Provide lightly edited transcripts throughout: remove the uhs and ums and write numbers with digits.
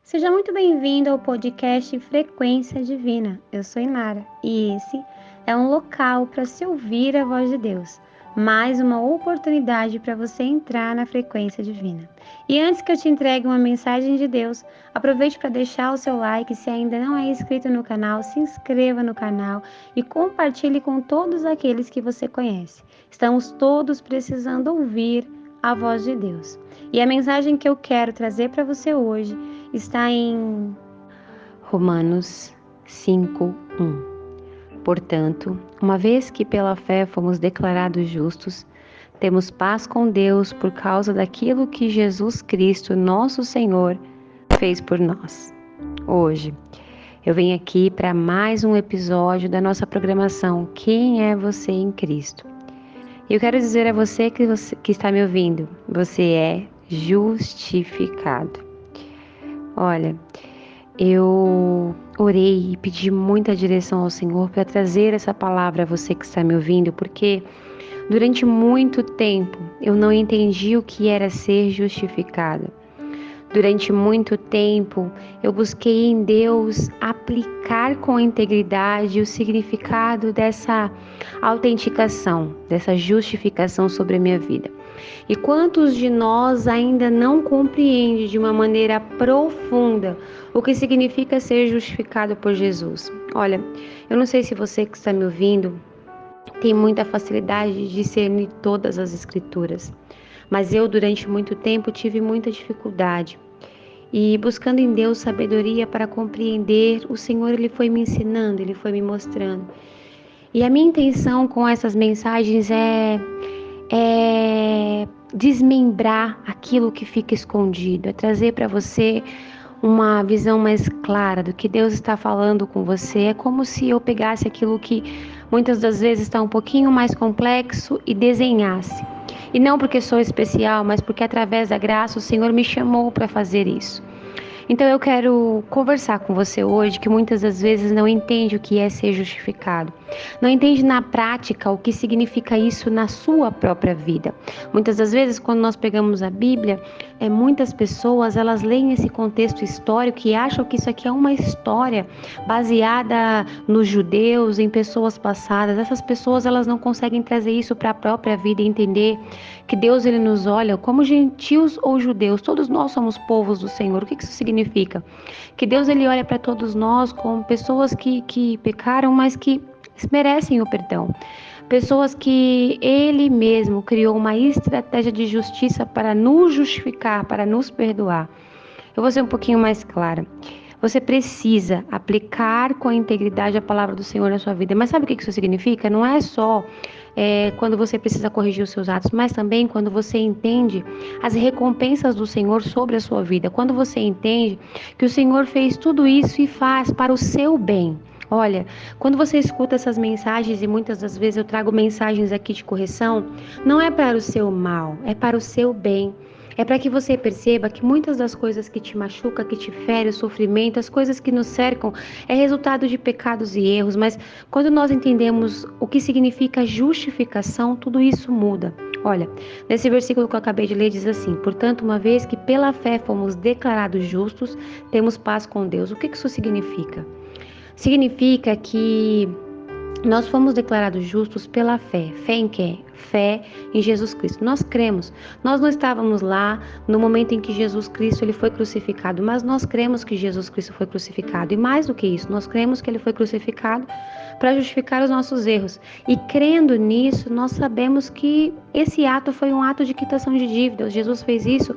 Seja muito bem-vindo ao podcast Frequência Divina. Eu sou Inara e esse é um local para se ouvir a voz de Deus. Mais uma oportunidade para você entrar na frequência divina. E antes que eu te entregue uma mensagem de Deus, aproveite para deixar o seu like. Se ainda não é inscrito no canal, se inscreva no canal e compartilhe com todos aqueles que você conhece. Estamos todos precisando ouvir a voz de Deus. E a mensagem que eu quero trazer para você hoje está em Romanos 5:1. Portanto, uma vez que pela fé fomos declarados justos, temos paz com Deus por causa daquilo que Jesus Cristo, nosso Senhor, fez por nós. Hoje, eu venho aqui para mais um episódio da nossa programação Quem é Você em Cristo? E eu quero dizer a você que está me ouvindo, você é justificado. Olha, eu orei e pedi muita direção ao Senhor para trazer essa palavra a você que está me ouvindo, porque durante muito tempo eu não entendi o que era ser justificada. Durante muito tempo eu busquei em Deus aplicar com integridade o significado dessa autenticação, dessa justificação sobre a minha vida. E quantos de nós ainda não compreendem de uma maneira profunda o que significa ser justificado por Jesus? Olha, eu não sei se você que está me ouvindo tem muita facilidade de discernir todas as escrituras, mas eu durante muito tempo tive muita dificuldade. E buscando em Deus sabedoria para compreender, o Senhor ele foi me ensinando, ele foi me mostrando. E a minha intenção com essas mensagens é desmembrar aquilo que fica escondido, é trazer para você uma visão mais clara do que Deus está falando com você. É como se eu pegasse aquilo que muitas das vezes está um pouquinho mais complexo e desenhasse. E não porque sou especial, mas porque através da graça o Senhor me chamou para fazer isso. Então eu quero conversar com você hoje que muitas das vezes não entende o que é ser justificado. Não entende na prática o que significa isso na sua própria vida. Muitas das vezes quando nós pegamos a Bíblia, muitas pessoas elas leem esse contexto histórico e acham que isso aqui é uma história baseada nos judeus, em pessoas passadas. Essas pessoas elas não conseguem trazer isso para a própria vida e entender que Deus ele nos olha como gentios ou judeus. Todos nós somos povos do Senhor. O que isso significa? Que Deus ele olha para todos nós como pessoas que pecaram, mas que merecem o perdão. Pessoas que Ele mesmo criou uma estratégia de justiça para nos justificar, para nos perdoar. Eu vou ser um pouquinho mais clara. Você precisa aplicar com integridade a palavra do Senhor na sua vida. Mas sabe o que isso significa? Não é só quando você precisa corrigir os seus atos, mas também quando você entende as recompensas do Senhor sobre a sua vida. Quando você entende que o Senhor fez tudo isso e faz para o seu bem. Olha, quando você escuta essas mensagens, e muitas das vezes eu trago mensagens aqui de correção, não é para o seu mal, é para o seu bem. É para que você perceba que muitas das coisas que te machucam, que te ferem, o sofrimento, as coisas que nos cercam, é resultado de pecados e erros. Mas quando nós entendemos o que significa justificação, tudo isso muda. Olha, nesse versículo que eu acabei de ler diz assim: portanto, uma vez que pela fé fomos declarados justos, temos paz com Deus. O que isso significa? Significa que nós fomos declarados justos pela fé. Fé em quem? Fé em Jesus Cristo. Nós cremos. Nós não estávamos lá no momento em que Jesus Cristo ele foi crucificado, mas nós cremos que Jesus Cristo foi crucificado. E mais do que isso, nós cremos que ele foi crucificado para justificar os nossos erros. E crendo nisso, nós sabemos que esse ato foi um ato de quitação de dívidas. Jesus fez isso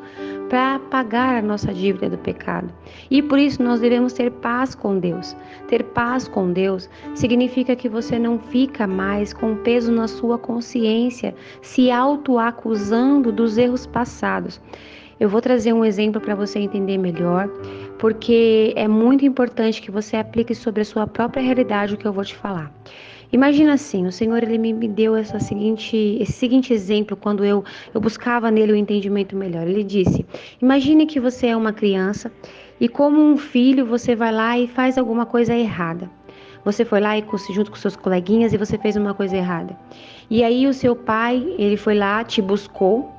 para pagar a nossa dívida do pecado. E por isso nós devemos ter paz com Deus. Ter paz com Deus significa que você não fica mais com peso na sua consciência, se autoacusando dos erros passados. Eu vou trazer um exemplo para você entender melhor, porque é muito importante que você aplique sobre a sua própria realidade o que eu vou te falar. Imagina assim, o Senhor ele me deu esse seguinte exemplo quando eu buscava nele o entendimento melhor. Ele disse: imagine que você é uma criança e como um filho você vai lá e faz alguma coisa errada. Você foi lá e junto com seus coleguinhas e você fez uma coisa errada. E aí o seu pai, ele foi lá, te buscou,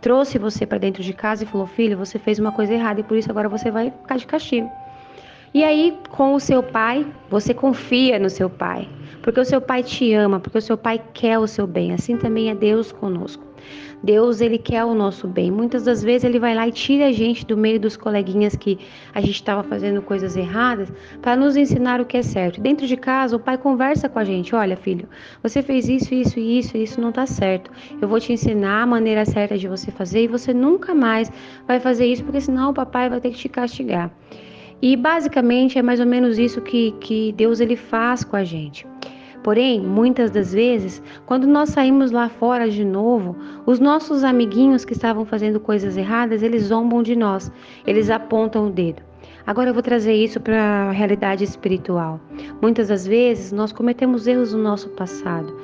trouxe você para dentro de casa e falou: filho, você fez uma coisa errada e por isso agora você vai ficar de castigo. E aí, com o seu pai, você confia no seu pai, porque o seu pai te ama, porque o seu pai quer o seu bem. Assim também é Deus conosco. Deus, ele quer o nosso bem. Muitas das vezes ele vai lá e tira a gente do meio dos coleguinhas que a gente estava fazendo coisas erradas para nos ensinar o que é certo. Dentro de casa, o pai conversa com a gente: olha, filho, você fez isso, isso e isso, e isso não está certo. Eu vou te ensinar a maneira certa de você fazer e você nunca mais vai fazer isso, porque senão o papai vai ter que te castigar. E basicamente é mais ou menos isso que Deus ele faz com a gente. Porém, muitas das vezes, quando nós saímos lá fora de novo, os nossos amiguinhos que estavam fazendo coisas erradas, eles zombam de nós, eles apontam o dedo. Agora eu vou trazer isso para a realidade espiritual. Muitas das vezes nós cometemos erros no nosso passado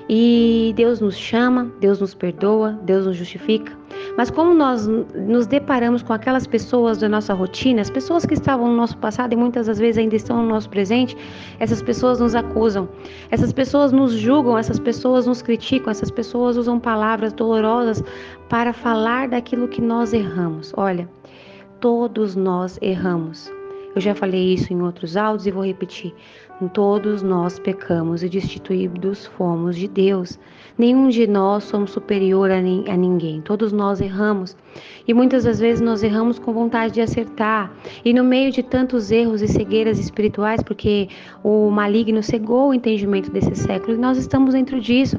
e Deus nos chama, Deus nos perdoa, Deus nos justifica. Mas como nós nos deparamos com aquelas pessoas da nossa rotina, as pessoas que estavam no nosso passado e muitas das vezes ainda estão no nosso presente, essas pessoas nos acusam, essas pessoas nos julgam, essas pessoas nos criticam, essas pessoas usam palavras dolorosas para falar daquilo que nós erramos. Olha, todos nós erramos. Eu já falei isso em outros áudios e vou repetir. Todos nós pecamos e destituídos fomos de Deus. Nenhum de nós somos superior a ninguém. Todos nós erramos. E muitas das vezes nós erramos com vontade de acertar. E no meio de tantos erros e cegueiras espirituais, porque o maligno cegou o entendimento desse século, e nós estamos dentro disso.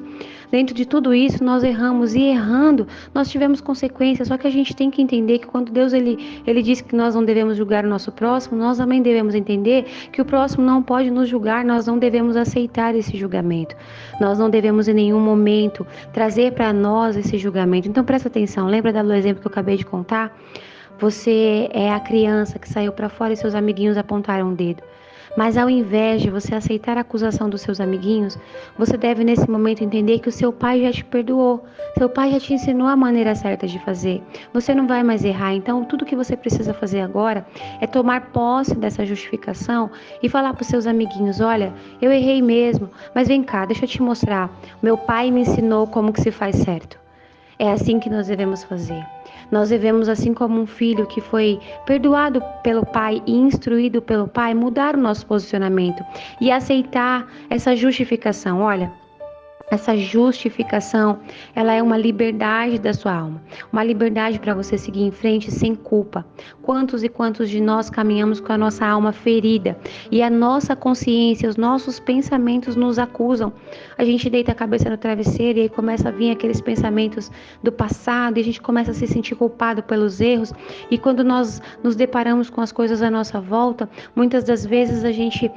Dentro de tudo isso, nós erramos. E errando, nós tivemos consequências. Só que a gente tem que entender que quando Deus ele diz que nós não devemos julgar o nosso próximo, nós também devemos entender que o próximo não pode nos julgar, nós não devemos aceitar esse julgamento. Nós não devemos em nenhum momento trazer para nós esse julgamento. Então presta atenção, lembra do exemplo que eu acabei de contar? Você é a criança que saiu para fora e seus amiguinhos apontaram o dedo. Mas ao invés de você aceitar a acusação dos seus amiguinhos, você deve nesse momento entender que o seu pai já te perdoou. Seu pai já te ensinou a maneira certa de fazer. Você não vai mais errar. Então, tudo que você precisa fazer agora é tomar posse dessa justificação e falar para os seus amiguinhos: olha, eu errei mesmo, mas vem cá, deixa eu te mostrar. Meu pai me ensinou como que se faz certo. É assim que nós devemos fazer. Nós devemos, assim como um filho que foi perdoado pelo pai e instruído pelo pai, mudar o nosso posicionamento e aceitar essa justificação. Olha, essa justificação, ela é uma liberdade da sua alma, uma liberdade para você seguir em frente sem culpa. Quantos e quantos de nós caminhamos com a nossa alma ferida e a nossa consciência, os nossos pensamentos nos acusam. A gente deita a cabeça no travesseiro e aí começa a vir aqueles pensamentos do passado e a gente começa a se sentir culpado pelos erros. E quando nós nos deparamos com as coisas à nossa volta, muitas das vezes a gente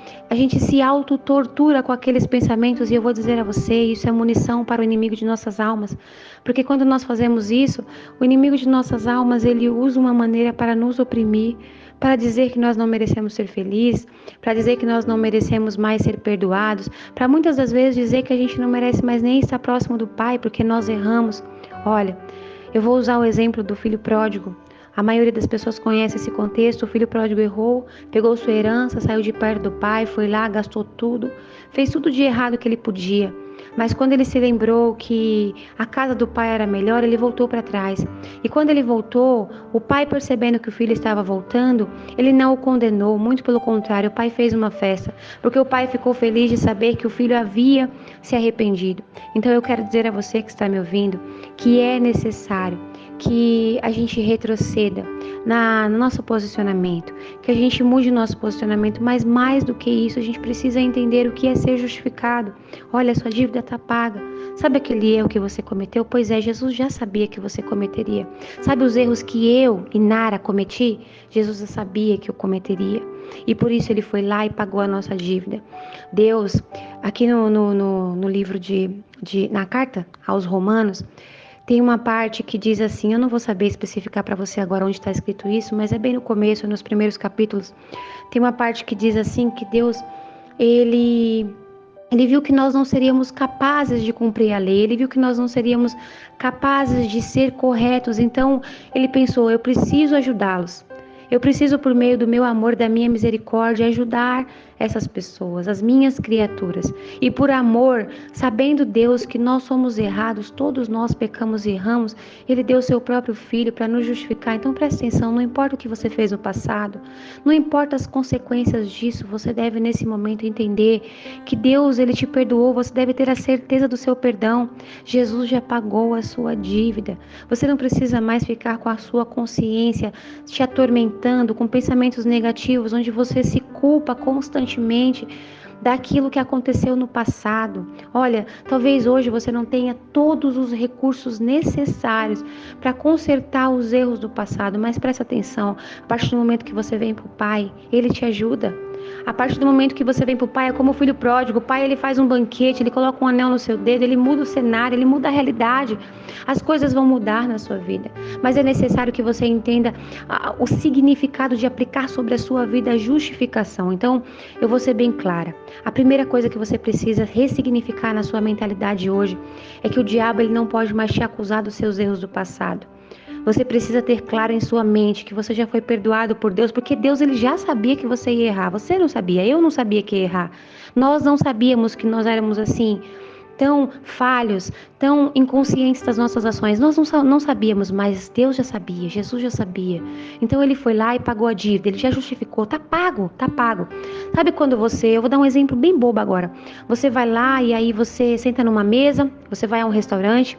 se auto-tortura com aqueles pensamentos. E eu vou dizer a você, isso é munição para o inimigo de nossas almas, porque quando nós fazemos isso, o inimigo de nossas almas, ele usa uma maneira para nos oprimir, para dizer que nós não merecemos ser felizes, para dizer que nós não merecemos mais ser perdoados, para muitas das vezes dizer que a gente não merece mais nem estar próximo do Pai, porque nós erramos. Olha, eu vou usar o exemplo do filho pródigo. A maioria das pessoas conhece esse contexto. O filho pródigo errou, pegou sua herança, saiu de perto do pai, foi lá, gastou tudo, fez tudo de errado que ele podia. Mas quando ele se lembrou que a casa do pai era melhor, ele voltou para trás. E quando ele voltou, o pai, percebendo que o filho estava voltando, ele não o condenou, muito pelo contrário, o pai fez uma festa, porque o pai ficou feliz de saber que o filho havia se arrependido. Então eu quero dizer a você que está me ouvindo, que é necessário que a gente retroceda no nosso posicionamento, que a gente mude o nosso posicionamento, mas mais do que isso, a gente precisa entender o que é ser justificado. Olha, sua dívida está paga. Sabe aquele erro que você cometeu? Pois é, Jesus já sabia que você cometeria. Sabe os erros que eu e Nara cometi? Jesus já sabia que eu cometeria. E por isso ele foi lá e pagou a nossa dívida. Deus, aqui no livro na carta aos Romanos, tem uma parte que diz assim, eu não vou saber especificar para você agora onde está escrito isso, mas é bem no começo, nos primeiros capítulos. Tem uma parte que diz assim, que Deus, ele viu que nós não seríamos capazes de cumprir a lei, ele viu que nós não seríamos capazes de ser corretos, então ele pensou, eu preciso ajudá-los. Eu preciso, por meio do meu amor, da minha misericórdia, ajudar essas pessoas, as minhas criaturas. E por amor, sabendo Deus que nós somos errados, todos nós pecamos e erramos, Ele deu o seu próprio Filho para nos justificar. Então presta atenção, não importa o que você fez no passado, não importa as consequências disso, você deve nesse momento entender que Deus, Ele te perdoou, você deve ter a certeza do seu perdão. Jesus já pagou a sua dívida. Você não precisa mais ficar com a sua consciência te atormentando com pensamentos negativos, onde você se culpa constantemente daquilo que aconteceu no passado. Olha, talvez hoje você não tenha todos os recursos necessários para consertar os erros do passado, mas preste atenção, a partir do momento que você vem para o Pai, Ele te ajuda. A partir do momento que você vem para o Pai, é como o filho pródigo. O Pai, ele faz um banquete, ele coloca um anel no seu dedo, ele muda o cenário, ele muda a realidade. As coisas vão mudar na sua vida. Mas é necessário que você entenda o significado de aplicar sobre a sua vida a justificação. Então, eu vou ser bem clara. A primeira coisa que você precisa ressignificar na sua mentalidade hoje é que o diabo, ele não pode mais te acusar dos seus erros do passado. Você precisa ter claro em sua mente que você já foi perdoado por Deus, porque Deus, ele já sabia que você ia errar. Você não sabia, eu não sabia que ia errar. Nós não sabíamos que nós éramos assim, tão falhos, tão inconscientes das nossas ações. Nós não sabíamos, mas Deus já sabia, Jesus já sabia. Então ele foi lá e pagou a dívida, ele já justificou, tá pago, tá pago. Sabe quando eu vou dar um exemplo bem bobo agora. Você vai lá e aí você senta numa mesa, você vai a um restaurante,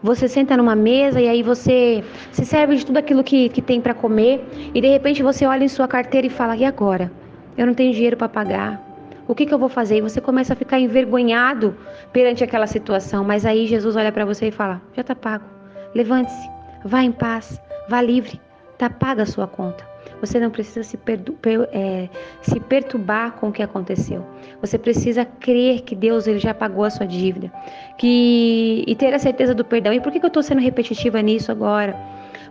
você senta numa mesa e aí você se serve de tudo aquilo que tem para comer e de repente você olha em sua carteira e fala, e agora? Eu não tenho dinheiro para pagar. O que eu vou fazer? E você começa a ficar envergonhado perante aquela situação, mas aí Jesus olha para você e fala, já está pago. Levante-se, vá em paz, vá livre, está paga a sua conta. Você não precisa se perturbar com o que aconteceu. Você precisa crer que Deus, ele já pagou a sua dívida. E ter a certeza do perdão. E por que eu estou sendo repetitiva nisso agora?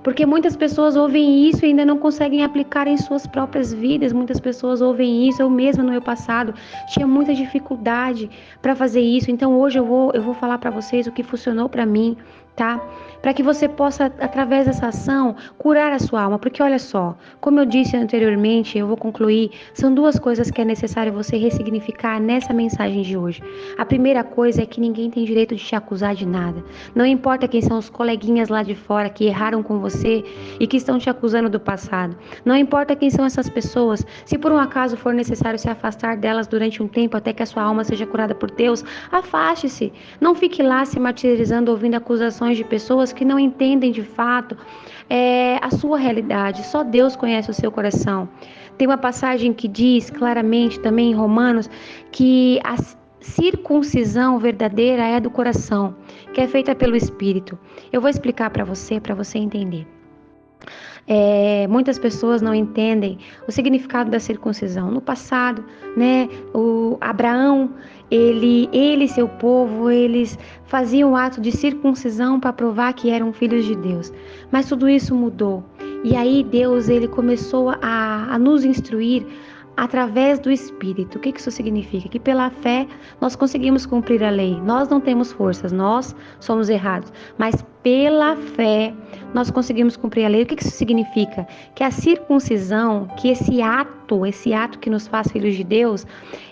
Porque muitas pessoas ouvem isso e ainda não conseguem aplicar em suas próprias vidas. Muitas pessoas ouvem isso. Eu mesma no meu passado tinha muita dificuldade para fazer isso. Então hoje eu vou falar para vocês o que funcionou para mim, tá? Para que você possa, através dessa ação, curar a sua alma. Porque olha só, como eu disse anteriormente, eu vou concluir, são duas coisas que é necessário você ressignificar nessa mensagem de hoje. A primeira coisa é que ninguém tem direito de te acusar de nada. Não importa quem são os coleguinhas lá de fora que erraram com você e que estão te acusando do passado. Não importa quem são essas pessoas. Se por um acaso for necessário se afastar delas durante um tempo até que a sua alma seja curada por Deus, afaste-se. Não fique lá se martirizando ouvindo acusações de pessoas que não entendem de fato a sua realidade. Só Deus conhece o seu coração. Tem uma passagem que diz claramente também em Romanos que a circuncisão verdadeira é do coração, que é feita pelo Espírito. Eu vou explicar para você entender. Muitas pessoas não entendem o significado da circuncisão. No passado, né, o Abraão, ele e seu povo, eles faziam o ato de circuncisão para provar que eram filhos de Deus. Mas tudo isso mudou. E aí Deus, ele começou a nos instruir através do Espírito. O que isso significa? Que pela fé nós conseguimos cumprir a lei. Nós não temos forças, nós somos errados. Mas pela fé nós conseguimos cumprir a lei. O que isso significa? Que a circuncisão, que esse ato que nos faz filhos de Deus,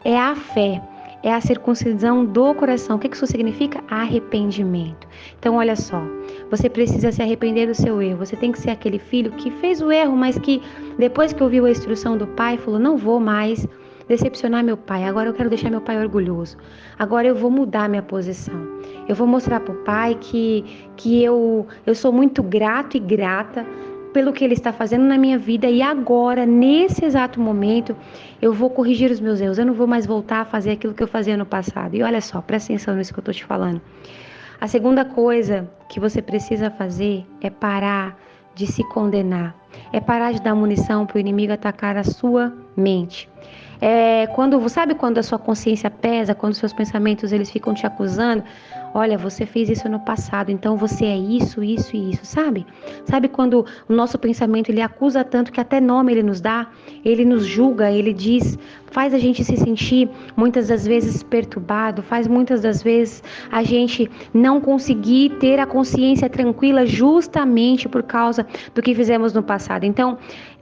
é a fé. É a circuncisão do coração. O que isso significa? Arrependimento. Então, olha só. Você precisa se arrepender do seu erro. Você tem que ser aquele filho que fez o erro, mas que depois que ouviu a instrução do pai, falou, não vou mais decepcionar meu pai. Agora eu quero deixar meu pai orgulhoso. Agora eu vou mudar minha posição. Eu vou mostrar para o pai que eu sou muito grato e grata pelo que ele está fazendo na minha vida e agora, nesse exato momento, eu vou corrigir os meus erros. Eu não vou mais voltar a fazer aquilo que eu fazia no passado. E olha só, presta atenção nisso que eu estou te falando. A segunda coisa que você precisa fazer é parar de se condenar. É parar de dar munição para o inimigo atacar a sua mente. Sabe quando a sua consciência pesa, quando os seus pensamentos eles ficam te acusando? Olha, você fez isso no passado, então você é isso, isso e isso, sabe? Sabe quando o nosso pensamento ele acusa tanto que até nome ele nos dá, ele nos julga, ele diz, faz a gente se sentir muitas das vezes perturbado, faz muitas das vezes a gente não conseguir ter a consciência tranquila justamente por causa do que fizemos no passado. Então,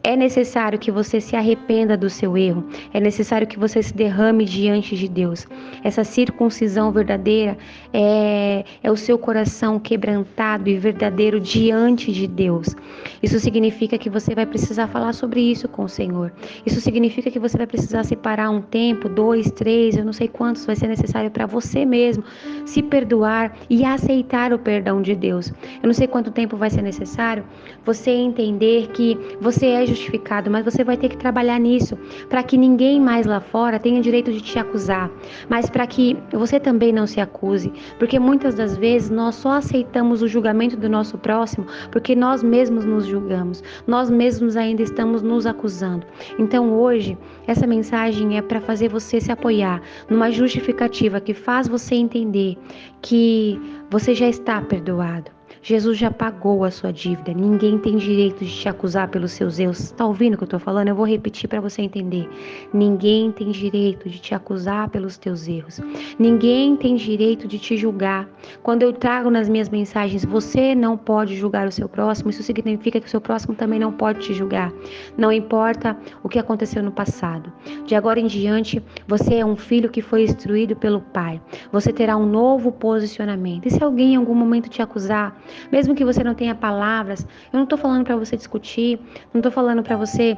É necessário que você se arrependa do seu erro. É necessário que você se derrame diante de Deus. Essa circuncisão verdadeira é o seu coração quebrantado e verdadeiro diante de Deus. Isso significa que você vai precisar falar sobre isso com o Senhor. Isso significa que você vai precisar separar um tempo, 2, 3, eu não sei quantos vai ser necessário para você mesmo se perdoar e aceitar o perdão de Deus. Eu não sei quanto tempo vai ser necessário você entender que você é justificado, mas você vai ter que trabalhar nisso para que ninguém mais lá fora tenha direito de te acusar, mas para que você também não se acuse, porque muitas das vezes nós só aceitamos o julgamento do nosso próximo porque nós mesmos nos julgamos, nós mesmos ainda estamos nos acusando. Então hoje essa mensagem é para fazer você se apoiar numa justificativa que faz você entender que você já está perdoado. Jesus já pagou a sua dívida. Ninguém tem direito de te acusar pelos seus erros. Está ouvindo o que eu estou falando? Eu vou repetir para você entender. Ninguém tem direito de te acusar pelos teus erros. Ninguém tem direito de te julgar. Quando eu trago nas minhas mensagens, você não pode julgar o seu próximo, isso significa que o seu próximo também não pode te julgar. Não importa o que aconteceu no passado. De agora em diante, você é um filho que foi instruído pelo Pai. Você terá um novo posicionamento. E se alguém em algum momento te acusar, mesmo que você não tenha palavras, eu não estou falando para você discutir, não estou falando para você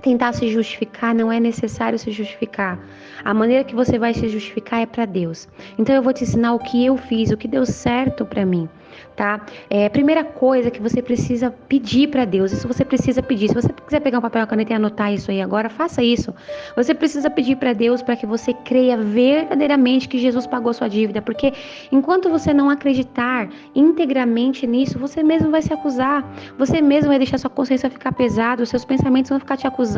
tentar se justificar, não é necessário se justificar. A maneira que você vai se justificar é para Deus. Então eu vou te ensinar o que eu fiz, o que deu certo para mim, tá? Primeira coisa que você precisa pedir para Deus, isso você precisa pedir. Se você quiser pegar um papel e uma caneta e anotar isso aí agora, faça isso. Você precisa pedir para Deus para que você creia verdadeiramente que Jesus pagou sua dívida, porque enquanto você não acreditar integramente nisso, você mesmo vai se acusar, você mesmo vai deixar sua consciência ficar pesada, os seus pensamentos vão ficar te acusando.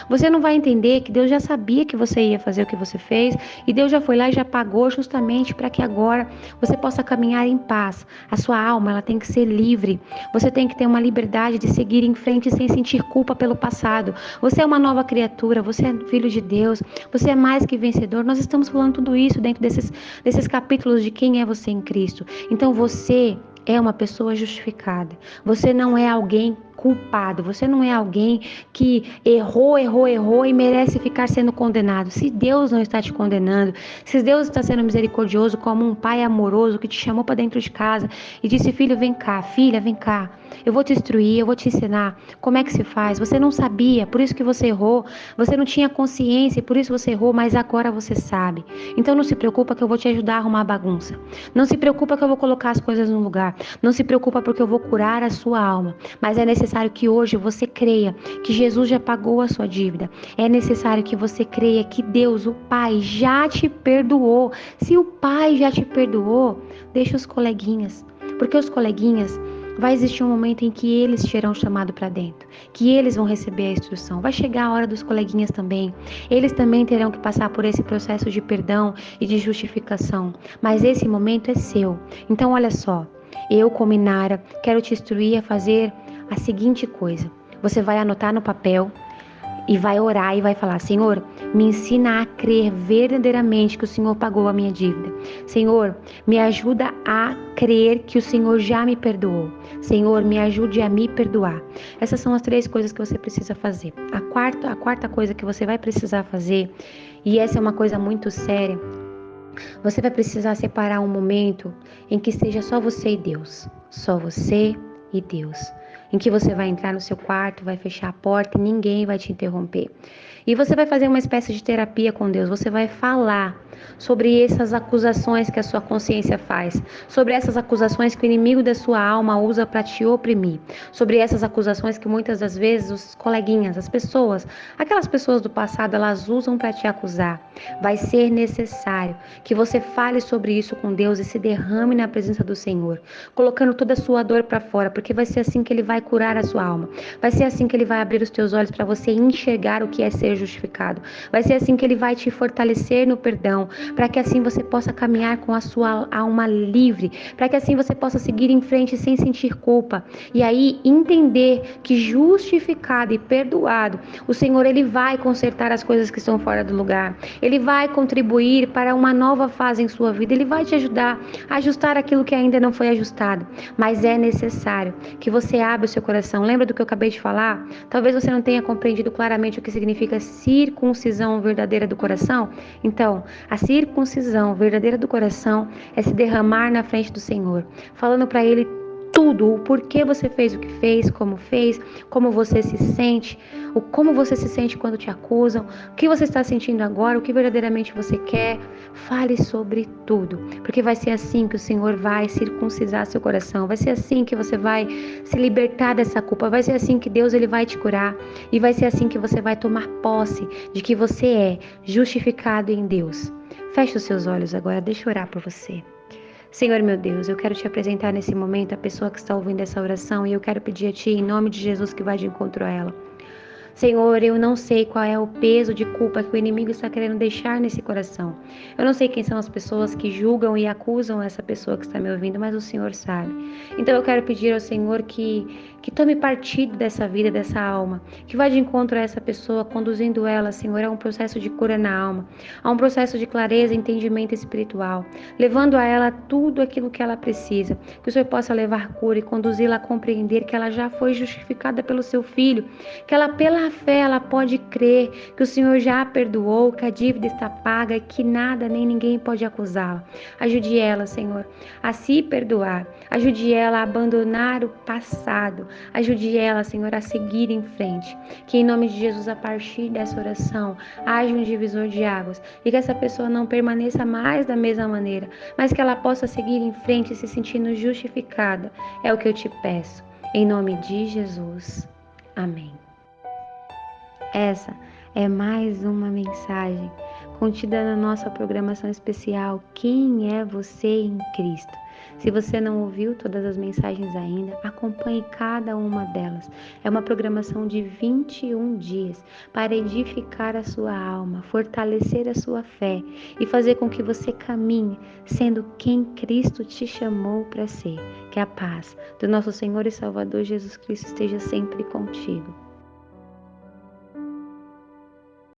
Você não vai entender que Deus já sabia que você ia fazer o que você fez e Deus já foi lá e já pagou justamente para que agora você possa caminhar em paz. A sua alma, ela tem que ser livre. Você tem que ter uma liberdade de seguir em frente sem sentir culpa pelo passado. Você é uma nova criatura, você é filho de Deus, você é mais que vencedor. Nós estamos falando tudo isso dentro desses capítulos de quem é você em Cristo. Então você é uma pessoa justificada. Você não é alguém culpado. Você não é alguém que errou e merece ficar sendo condenado. Se Deus não está te condenando, se Deus está sendo misericordioso como um pai amoroso que te chamou para dentro de casa e disse: filho, vem cá, filha, vem cá. Eu vou te instruir, eu vou te ensinar como é que se faz. Você não sabia, por isso que você errou. Você não tinha consciência, por isso você errou, mas agora você sabe. Então não se preocupa que eu vou te ajudar a arrumar a bagunça. Não se preocupa que eu vou colocar as coisas no lugar. Não se preocupa porque eu vou curar a sua alma. Mas é necessário que hoje você creia que Jesus já pagou a sua dívida. É necessário que você creia que Deus, o Pai, já te perdoou. Se o Pai já te perdoou, deixa os coleguinhas. Porque os coleguinhas, vai existir um momento em que eles serão chamados para dentro, que eles vão receber a instrução. Vai chegar a hora dos coleguinhas também. Eles também terão que passar por esse processo de perdão e de justificação. Mas esse momento é seu. Então olha só, eu como Inara quero te instruir a fazer a seguinte coisa. Você vai anotar no papel e vai orar e vai falar: Senhor, me ensina a crer verdadeiramente que o Senhor pagou a minha dívida. Senhor, me ajuda a crer que o Senhor já me perdoou. Senhor, me ajude a me perdoar. Essas são as 3 coisas que você precisa fazer. A quarta coisa que você vai precisar fazer, e essa é uma coisa muito séria, você vai precisar separar um momento em que seja só você e Deus. Só você e Deus. Em que você vai entrar no seu quarto, vai fechar a porta e ninguém vai te interromper. E você vai fazer uma espécie de terapia com Deus. Você vai falar sobre essas acusações que a sua consciência faz, sobre essas acusações que o inimigo da sua alma usa para te oprimir, sobre essas acusações que muitas das vezes os coleguinhas, as pessoas, aquelas pessoas do passado, elas usam para te acusar. Vai ser necessário que você fale sobre isso com Deus e se derrame na presença do Senhor, colocando toda a sua dor para fora, porque vai ser assim que Ele vai curar a sua alma. Vai ser assim que Ele vai abrir os teus olhos para você enxergar o que é ser justificado. Vai ser assim que Ele vai te fortalecer no perdão, para que assim você possa caminhar com a sua alma livre, para que assim você possa seguir em frente sem sentir culpa. E aí entender que justificado e perdoado, o Senhor, Ele vai consertar as coisas que estão fora do lugar. Ele vai contribuir para uma nova fase em sua vida. Ele vai te ajudar a ajustar aquilo que ainda não foi ajustado. Mas é necessário que você abra seu coração. Lembra do que eu acabei de falar? Talvez você não tenha compreendido claramente o que significa circuncisão verdadeira do coração. Então, a circuncisão verdadeira do coração é se derramar na frente do Senhor, falando para Ele tudo, o porquê você fez o que fez, como você se sente, como você se sente quando te acusam, o que você está sentindo agora, o que verdadeiramente você quer. Fale sobre tudo, porque vai ser assim que o Senhor vai circuncisar seu coração, vai ser assim que você vai se libertar dessa culpa, vai ser assim que Deus ele vai te curar e vai ser assim que você vai tomar posse de que você é justificado em Deus. Feche os seus olhos agora, deixa eu orar por você. Senhor meu Deus, eu quero te apresentar nesse momento a pessoa que está ouvindo essa oração e eu quero pedir a Ti, em nome de Jesus, que vai de encontro a ela. Senhor, eu não sei qual é o peso de culpa que o inimigo está querendo deixar nesse coração. Eu não sei quem são as pessoas que julgam e acusam essa pessoa que está me ouvindo, mas o Senhor sabe. Então eu quero pedir ao Senhor que tome partido dessa vida, dessa alma, que vá de encontro a essa pessoa, conduzindo ela, Senhor, a um processo de cura na alma, a um processo de clareza e entendimento espiritual, levando a ela tudo aquilo que ela precisa, que o Senhor possa levar cura e conduzi-la a compreender que ela já foi justificada pelo seu Filho, que ela pela fé ela pode crer que o Senhor já a perdoou, que a dívida está paga e que nada nem ninguém pode acusá-la. Ajude ela, Senhor, a se perdoar. Ajude ela a abandonar o passado. Ajude ela, Senhor, a seguir em frente. Que em nome de Jesus, a partir dessa oração, haja um divisor de águas e que essa pessoa não permaneça mais da mesma maneira, mas que ela possa seguir em frente se sentindo justificada. É o que eu te peço. Em nome de Jesus. Amém. Essa é mais uma mensagem contida na nossa programação especial Quem é você em Cristo? Se você não ouviu todas as mensagens ainda, acompanhe cada uma delas. É uma programação de 21 dias para edificar a sua alma, fortalecer a sua fé e fazer com que você caminhe sendo quem Cristo te chamou para ser. Que a paz do nosso Senhor e Salvador Jesus Cristo esteja sempre contigo.